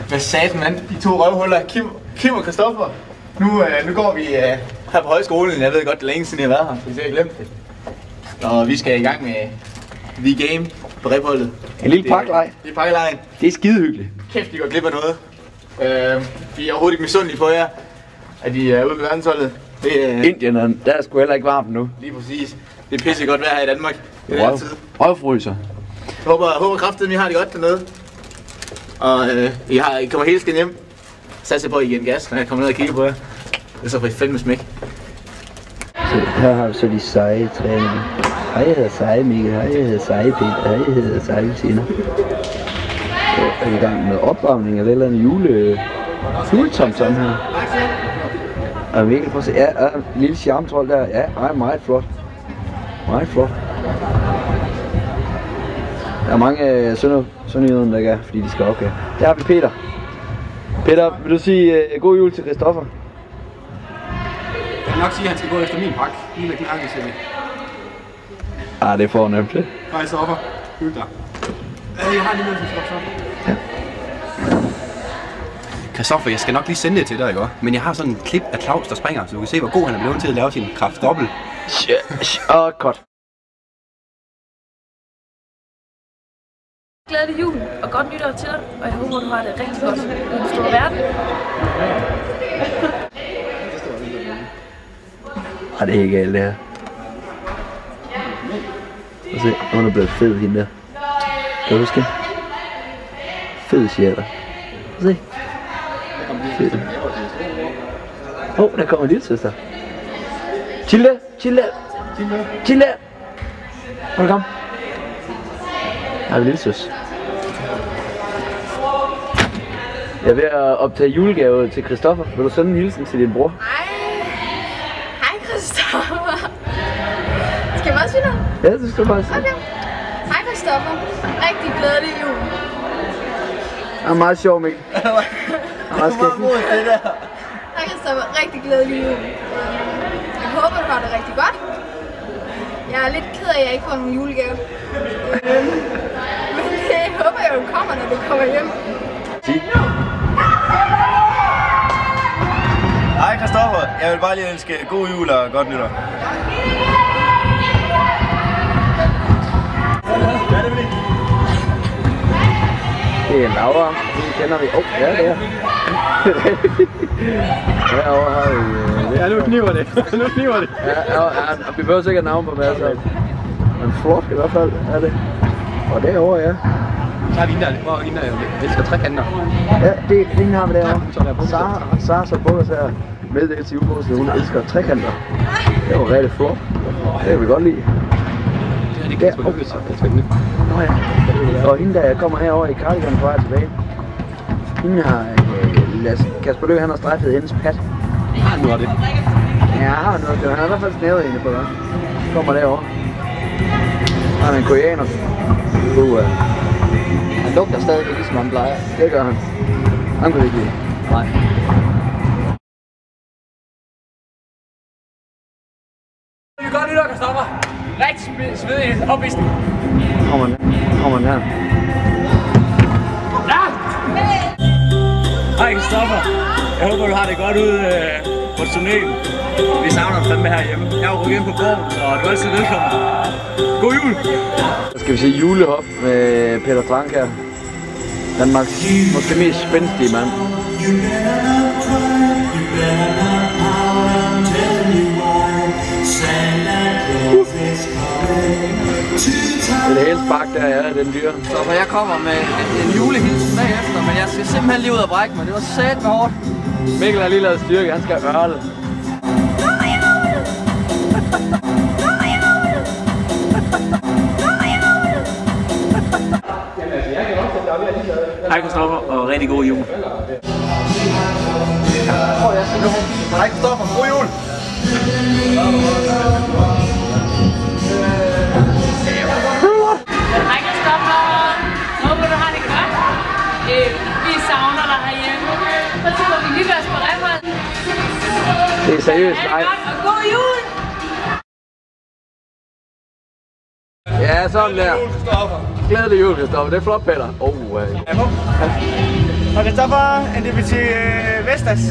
Hvad satan, mand? De to røvhuller, Kim og Christoffer. Nu går vi her på højskolen. Jeg ved godt, det er længe siden jeg har været her, så jeg har glemt det. Og vi skal i gang med The Game på repholdet. En lille pakkelej. Det er pakkelejen. Det er skide hyggeligt. Kæft, de går glip af noget. Vi er overhovedet ikke misundelige på jer, at de er ude på verdensholdet. Indierne, der er sgu heller ikke varmt nu. Lige præcis. Det er pisse godt vejr her i Danmark. Det er altid. Røvfryser. Jeg håber kraftigt, at I har det godt dernede. Og I kommer helt skænd hjem. Satser på, at I giver en gas, når jeg kommer ned og kigger på jer. Det er så fandme smæk. Så her har vi så de seje træninger. Hej, jeg hedder Seje Mikkel. Hej, jeg hedder Seje Peter. Hej, jeg hedder Seje Tina. Jeg er i gang med opvarmning af et eller andet juletomtom her. Og Mikkel, prøv at se. Ja, en lille charmetrol der. Ja, meget flot. Meget flot. Der er mange sønderjyder, der gør, fordi de skal opgave. Der har vi Peter. Peter, vil du sige god jul til Christoffer? Jeg vil nok sige, at han skal gå efter min pakke. Lige med klarke, siger vi. Det er fornemt det. Hej, Christoffer. Hygge dig. Jeg har lige med til Christoffer. Ja. Christoffer, jeg skal nok lige sende det til dig, ikke? Men jeg har sådan en klip af Claus, der springer, så du kan se, hvor god han er blevet til at lave sin kraftdobbelt. Godt. Glædelig jul og godt nytår til dig, og jeg håber, du har det rigtig godt i den store verden. Det er ikke galt det her. Prøv at se, hun er blevet fed hende der. Kan du huske? Fed shatter. Prøv at se. Der kommer lille søster. Chill der. Må du komme? Her er vi lille søs. Jeg er ved at optage julegave til Christoffer. Vil du sende en hilsen til din bror? Hej Christoffer. Skal jeg bare sige noget? Ja, det skal du bare sige. Okay. Hej Christoffer. Rigtig glædelig jul. Det er meget sjov, Mikkel. Det er meget skægt. Hej Christoffer. Rigtig glædelig jul. Jeg håber, du har det rigtig godt. Jeg er lidt ked af, at jeg ikke får nogen julegave. Men det håber jeg jo kommer, når du kommer hjem. Hej Christoffer. Jeg vil bare lige ønske god jul og godt nytår. Hvad er det, Mikkel? Det er Laura. Den kender vi. Ja, det er. Herovre har vi... Ja, nu kniver det. Ja, vi behøver sikkert navn på masser. Men flot i hvert fald er det. Og derovre, ja. Så har vi hende der, jeg elsker trekanter. Ja, det har vi derovre. Sara så på os her meddelt til juleposten, hun elsker trekanter. Det var rigtig flot. Det kan vi godt lide. Det er ikke så spændende. Nå ja. Og hende der kommer herover i cardigan på vej tilbage. Hende har Kasper Løg, han har strejfet hendes pat. Har nu det. Ja, han har i hvert fald snævet hende på det. Kommer derovre. Han er en koreaner. Han lugter stadig ligesom han plejer. Det gør han. Han kunne ikke lide. Nej. Godt nytår, Christoffer. Rigtig svedig opvisning. Kommer den her. Ja! Hej Christoffer. Jeg håber, du har det godt ude på turnéen. Vi savner dig fandme herhjemme. Jeg er rykket ind på borgen, så du er altid velkommen. God jul! Så skal vi se julehop med Peter Trank her. Danmarks måske mest spændstige mand. Det er helt spark der, ja, den dyr. Så jeg kommer med en julehilsen bagefter, men jeg skal simpelthen lige ud og brække mig. Det var sat med hårdt. Mikkel har lige lavet styrke, han skal ørle. Hej Christoffer, og rigtig god jul. Hej Christoffer, god jul! Hej Christoffer, håber du har det godt. Vi savner dig herhjemme. Så må vi hygge os på rephold. Det er seriøst, nej. Og god jul! Ja, sådan der. Glædelig jul, Christoffer. Det er flot, Peter. Og Christoffer, NDBT Vestas.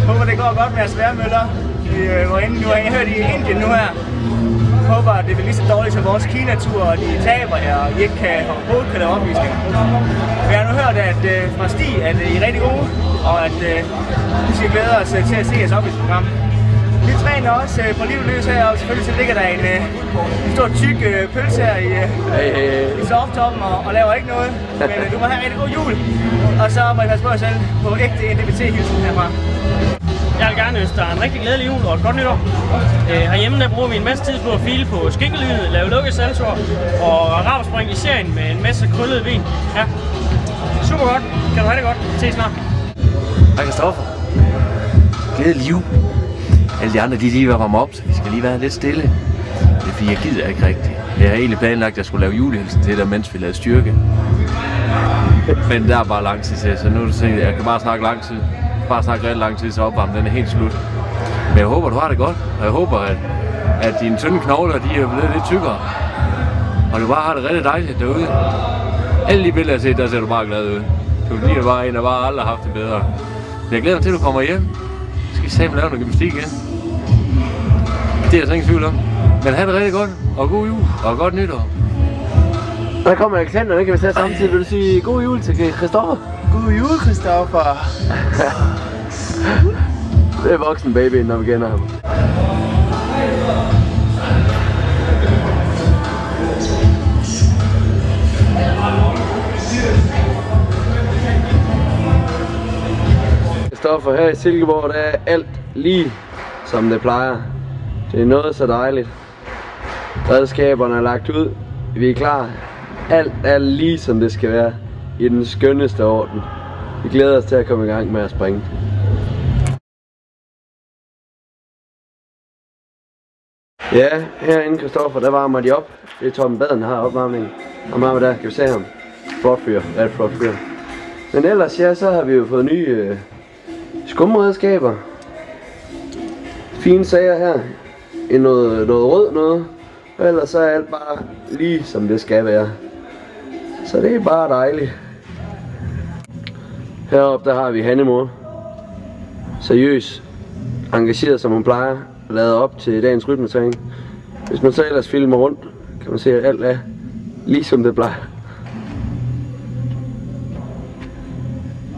Håber det går godt med jeres vejrmøller. Vi var inde nu, jeg har hørt i Indien nu her. Håber det bliver lige så dårligt som vores Kina-tur, og de taber jer, og I ikke kan lave opvisninger. Vi har nu hørt fra Stig, at I er rigtig gode, og at vi skal glæde os til at se jeres opvisningsprogram. Vi træner også på livet løs her, og selvfølgelig så ligger der en stor tyk pølse her i softtoppen og laver ikke noget. Men du må have en rigtig god jul, og så må I passe på jer selv på ægte NDBT-hilsen herfra. Jeg vil gerne ønske dig en rigtig glædelig jul og et godt nytår. Herhjemme der bruger vi en masse tid på at file på skinkelynet, lave lukkesaltoer og rabarberspring i serien med en masse krøllet vin. Ja, super godt. Kan du have det godt. Ses snart. Hej Christoffer. Glædelig jul. Alle de andre de lige var varmet op, så vi skal lige være lidt stille. Det er fordi jeg gider ikke rigtigt. Jeg har egentlig planlagt at jeg skulle lave julehilsen til dig, mens vi lavede styrke. Men der er bare lang tid til, så nu er det sådan, jeg kan bare snakke lang tid. Bare snakke rigtig lang tid, så opvarmen den er helt slut. Men jeg håber, du har det godt, og jeg håber, at dine tynde knogler, de er blevet lidt tykkere. Og du bare har det rigtig dejligt derude. Alle de billeder, jeg har set, der ser du bare glad ud. Du ligner bare en, der bare aldrig har haft det bedre. Men jeg glæder mig til, at du kommer hjem. Så skal vi sammen lave noget gymnastik igen. Det er jeg så ingen tvivl om. Men have det rigtig godt, og god jul, og godt nytår. Der kommer Alexander, det kan vi tage samtidig. Vil du sige god jul til Christoffer? God jul, Christoffer. Det er voksen babyen, når vi kender ham. Christoffer, her i Silkeborg, der er alt lige som det plejer. Det er noget så dejligt. Redskaberne er lagt ud. Vi er klar. Alt er lige som det skal være. I den skønneste orden. Vi glæder os til at komme i gang med at springe. Ja, herinde Christoffer, der varmer de op. Det er Torben Baden, der har opvarmningen. Og mamma der, kan vi se ham? Flot fyr, ja, flot fyr. Men ellers, ja, så har vi jo fået nye skumredskaber. Fine sager her. Noget rød noget. Og ellers så er alt bare lige som det skal være. Så det er bare dejligt. Heroppe der har vi Hannemor. Seriøs. Engageret som hun plejer. Lavet op til dagens rytmetræning. Hvis man så ellers filmer rundt, kan man se at alt er lige som det plejer.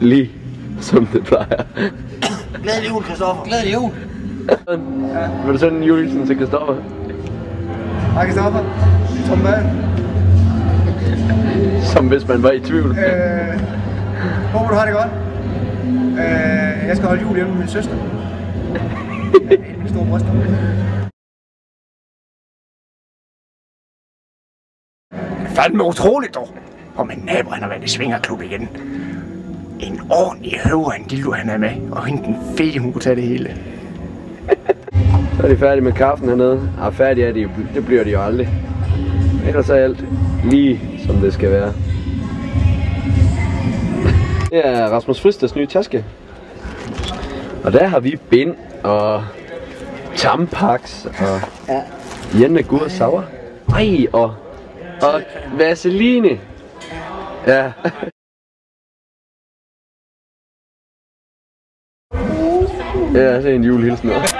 Lige som det plejer. Glædelig jul, Christoffer. Glædelig jul. Vil du sende en julehilsen til Christoffer? Hej Christoffer. Tom Baden. Som hvis man var i tvivl. Håber du har det godt. Jeg skal holde jul hjemme med min søster. Min store bryster. Fandme utroligt dog. Og min nabo han har været i svingerklub igen. En ordentlig høver en dildo han er med. Og hende den fede hun kunne tage det hele. Så er de færdige med kaffen hernede. Og færdige er de, det bliver de jo aldrig. Ellers er alt lige som det skal være. Det er Rasmus Fristers nye taske. Og der har vi bind og Tampax og Jenne Gud Sauer. Ej, og Vaseline. Ja. Ja, det er en julehilsen også.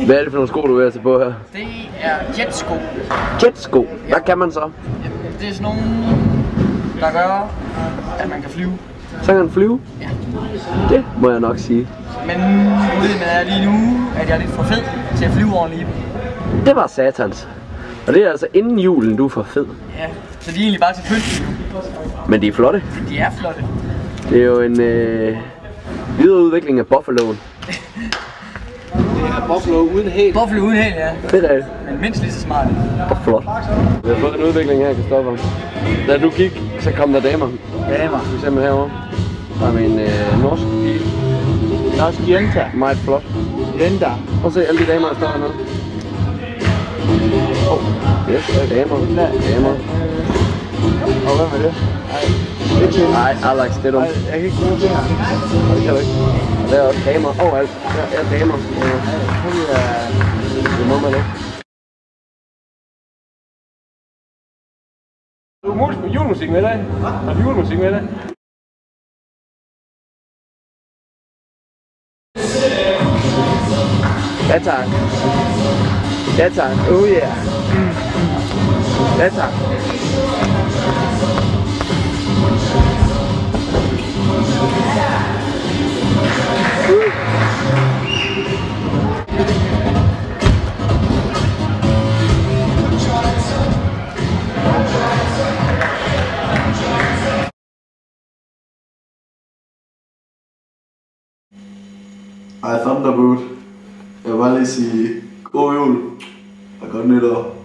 Hvad er det for nogle sko, du vil tage på her? Det er jetsko. Jetsko? Hvad kan man så? Det er sådan nogle, der gør, at man kan flyve. Så kan man flyve? Ja. Det må jeg nok sige. Men problemet er lige nu, at jeg er lidt for fed til at flyve ordentligt. Det var satans. Og det er altså inden julen, du er for fed. Ja, så de er egentlig bare til pynt. Men de er flotte. De er flotte. Det er jo en videreudvikling af Buffaloen. Det er Buffalo uden hæl. Buffalo uden hæl, ja. Det er det. Men mindst lige så smart. Og flot. Vi har fået en udvikling her, Christoffer. Da du gik, så kom der damer. Damer. For eksempel herovre. Der er med en norsk pige. Norsk jenta. Meget flot. Linda. Prøv at se alle de damer, der står hernede. Yes, damer. Damer. Og hvem er det? Nej, Alex, det er dumt. Jeg kan ikke bruge det her. Det kan du ikke. Og der er også damer overalt. Der er damer. Det må man ikke. Du har julemusik med dig? Har du julemusik med dig? tak. Ja tak. Oh yeah. Ja tak. Hej Thunderboot. Jeg vil bare lige sige god jul og godt nytår.